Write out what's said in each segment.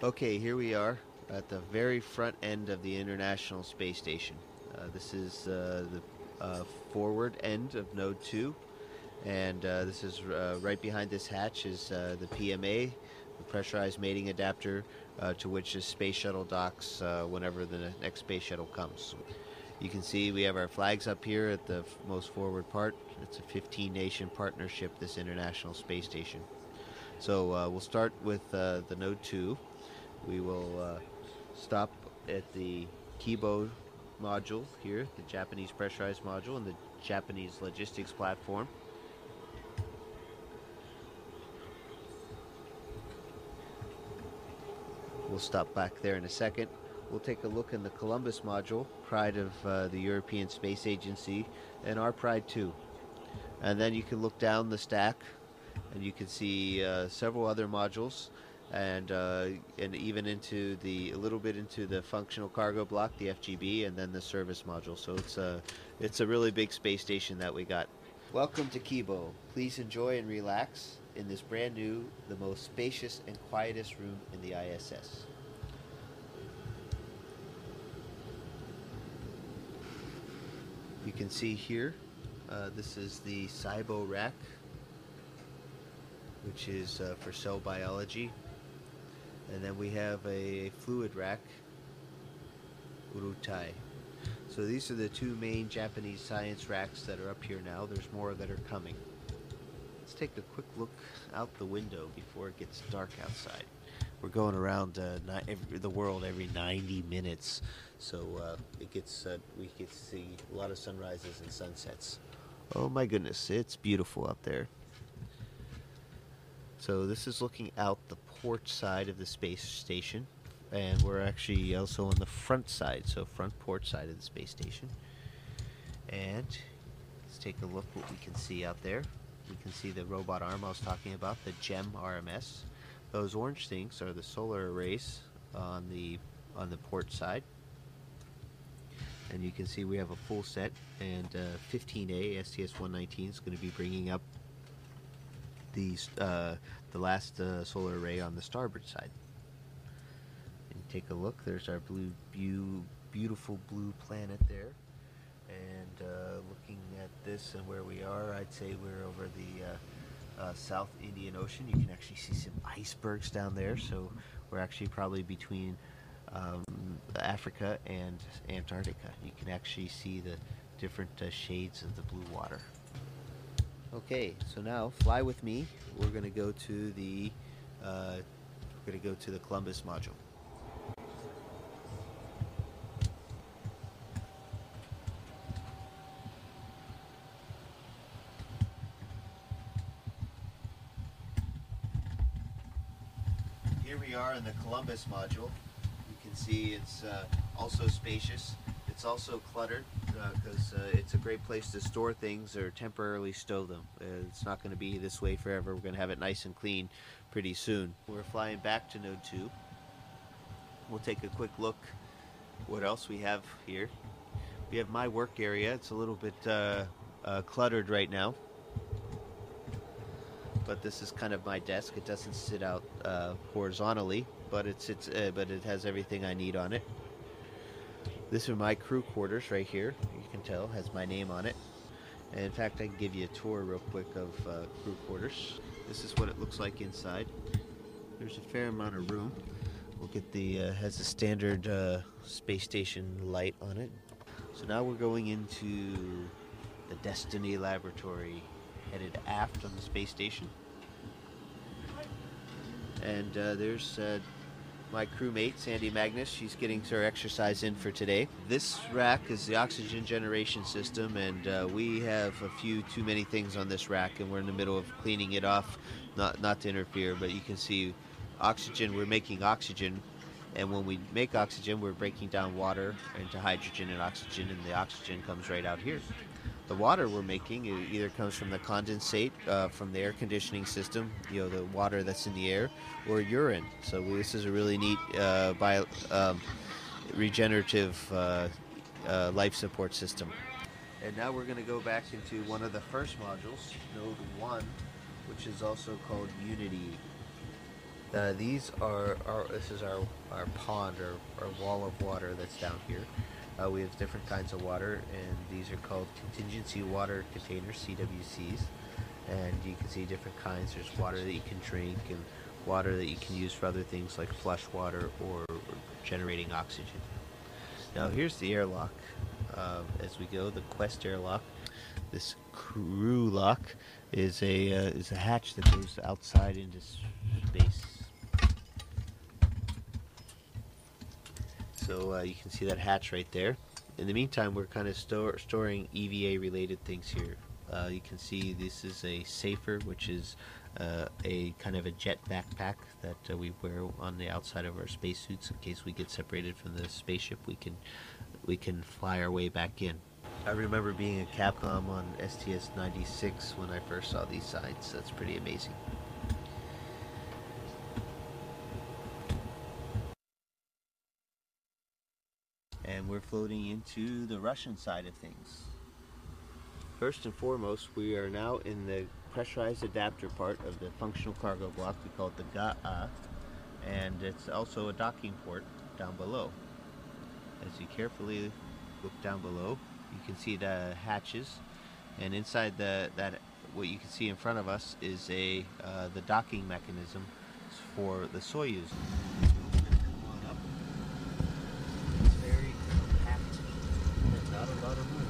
Okay, here we are at the very front end of the International Space Station. This is the forward end of Node 2, and this is right behind this hatch is the PMA, the pressurized mating adapter, to which the space shuttle docks whenever the next space shuttle comes. You can see we have our flags up here at the most forward part. It's a 15-nation partnership, this International Space Station. So we'll start with the Node 2. We will stop at the Kibo module here, the Japanese pressurized module, and the Japanese logistics platform. We'll stop back there in a second. We'll take a look in the Columbus module, pride of the European Space Agency, and our pride too. And then you can look down the stack, and you can see several other modules, and even into a little bit into the functional cargo block, the FGB, and then the service module. So it's a really big space station that we got. Welcome to Kibo. Please enjoy and relax in this brand new, the most spacious and quietest room in the ISS. You can see here, this is the SIBO rack, which is for cell biology. And then we have a fluid rack, Urutai. So these are the two main Japanese science racks that are up here now. There's more that are coming. Let's take a quick look out the window before it gets dark outside. We're going around the world every 90 minutes, so we get to see a lot of sunrises and sunsets. Oh my goodness, it's beautiful out there. So this is looking out the port side of the space station, and we're actually also on the front side, so front port side of the space station. And let's take a look what we can see out there. We can see the robot arm I was talking about, the GEM RMS. Those orange things are the solar arrays on the port side. And you can see we have a full set, and 15A STS-119 is going to be bringing up the last solar array on the starboard side. And take a look. There's our beautiful blue planet there. And looking at this and where we are, I'd say we're over the South Indian Ocean. You can actually see some icebergs down there. So we're actually probably between Africa and Antarctica. You can actually see the different shades of the blue water. Okay, so now fly with me. We're going to go to the Columbus module. Here we are in the Columbus module. You can see it's also spacious. It's also cluttered because it's a great place to store things or temporarily stow them. It's not going to be this way forever. We're going to have it nice and clean pretty soon. We're flying back to Node 2. We'll take a quick look what else we have here. We have my work area. It's a little bit cluttered right now, but this is kind of my desk. It doesn't sit out horizontally, but it has everything I need on it. This are my crew quarters right here. You can tell has my name on it. And in fact, I can give you a tour real quick of crew quarters. This is what it looks like inside. There's a fair amount of room. We'll get has a standard space station light on it. So now we're going into the Destiny Laboratory, headed aft on the space station. And there's my crewmate, Sandy Magnus. She's getting her exercise in for today. This rack is the oxygen generation system, and we have a few too many things on this rack, and we're in the middle of cleaning it off, not to interfere, but you can see oxygen. We're making oxygen, and when we make oxygen, we're breaking down water into hydrogen and oxygen, and the oxygen comes right out here. The water we're making either comes from the condensate from the air conditioning system, the water that's in the air, or urine. So this is a really neat regenerative life support system. And now we're going to go back into one of the first modules, Node 1, which is also called Unity. These are this is our pond or wall of water that's down here. We have different kinds of water, and these are called contingency water containers, CWCs. And you can see different kinds. There's water that you can drink and water that you can use for other things like flush water or generating oxygen. Now here's the airlock. As we go, the Quest airlock. This crew lock is a hatch that goes outside into space. So you can see that hatch right there. In the meantime, we're kind of storing EVA related things here. You can see this is a safer, which is a kind of a jet backpack that we wear on the outside of our spacesuits in case we get separated from the spaceship. We can fly our way back in. I remember being a Capcom on STS-96 when I first saw these signs. That's pretty amazing. And we're floating into the Russian side of things. First and foremost, we are now in the pressurized adapter part of the functional cargo block. We call it the GA, and it's also a docking port down below. As you carefully look down below, you can see the hatches, and inside what you can see in front of us is the docking mechanism for the Soyuz. It's very compact. There's not a lot of room.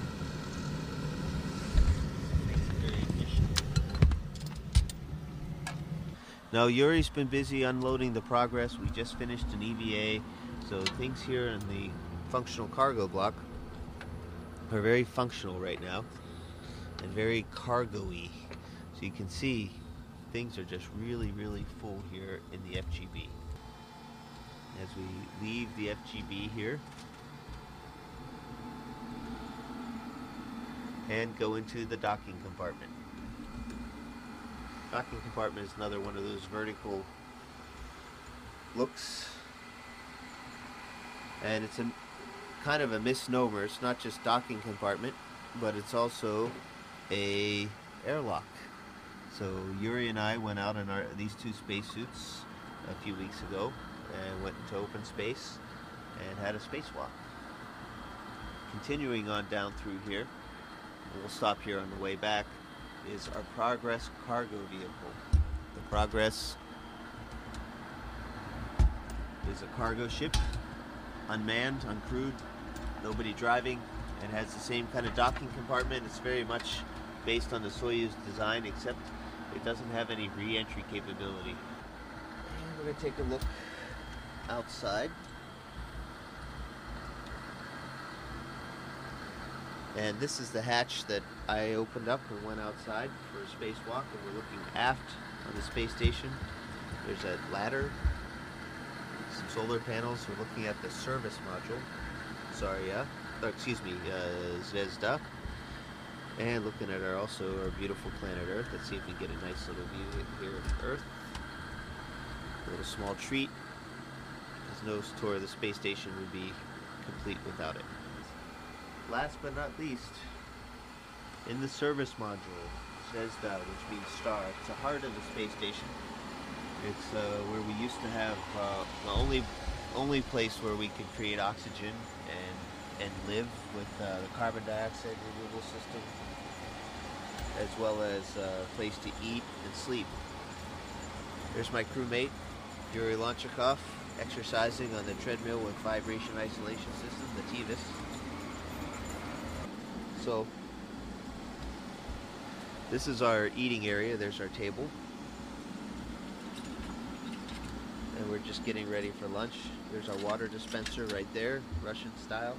Now Yuri's been busy unloading the Progress. We just finished an EVA, so things here in the functional cargo block are very functional right now and very cargo-y. So you can see things are just really full here in the FGB. As we leave the FGB here and go into the docking compartment. Docking compartment is another one of those vertical looks, and it's a kind of a misnomer. It's not just docking compartment, but it's also a airlock. So Yuri and I went out in these two spacesuits a few weeks ago and went into open space and had a spacewalk. Continuing on down through here, we'll stop here on the way back, is our Progress cargo vehicle. The Progress is a cargo ship, unmanned, uncrewed, nobody driving, and has the same kind of docking compartment. It's very much based on the Soyuz design, except it doesn't have any re-entry capability. And we're going to take a look outside. And this is the hatch that I opened up and went outside for a spacewalk, and we're looking aft on the space station. There's a ladder, some solar panels. We're looking at the service module, Zvezda, and looking at our beautiful planet Earth. Let's see if we can get a nice little view here of Earth. A little small treat, because no tour of the space station would be complete without it. Last but not least, in the service module, Zvezda, which means star. It's the heart of the space station. It's where we used to have the only place where we could create oxygen and live with the carbon dioxide removal system, as well as a place to eat and sleep. There's my crewmate, Yuri Lonchakov, exercising on the treadmill with vibration isolation system, the TVIS. So this is our eating area. There's our table, and we're just getting ready for lunch. There's our water dispenser right there, Russian style,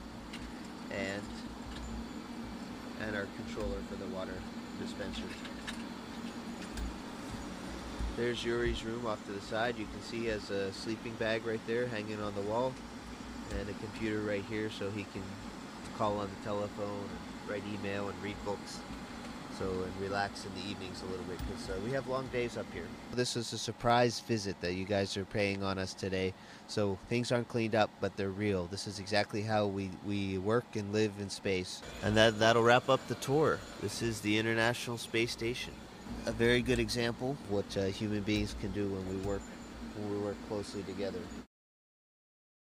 and our controller for the water dispenser. There's Yuri's room off to the side. You can see he has a sleeping bag right there hanging on the wall, and a computer right here so he can call on the telephone, write email, and read books. And relax in the evenings a little bit, because we have long days up here. This is a surprise visit that you guys are paying on us today. So things aren't cleaned up, but they're real. This is exactly how we work and live in space. And that'll wrap up the tour. This is the International Space Station. A very good example of what human beings can do when we work when we work closely together.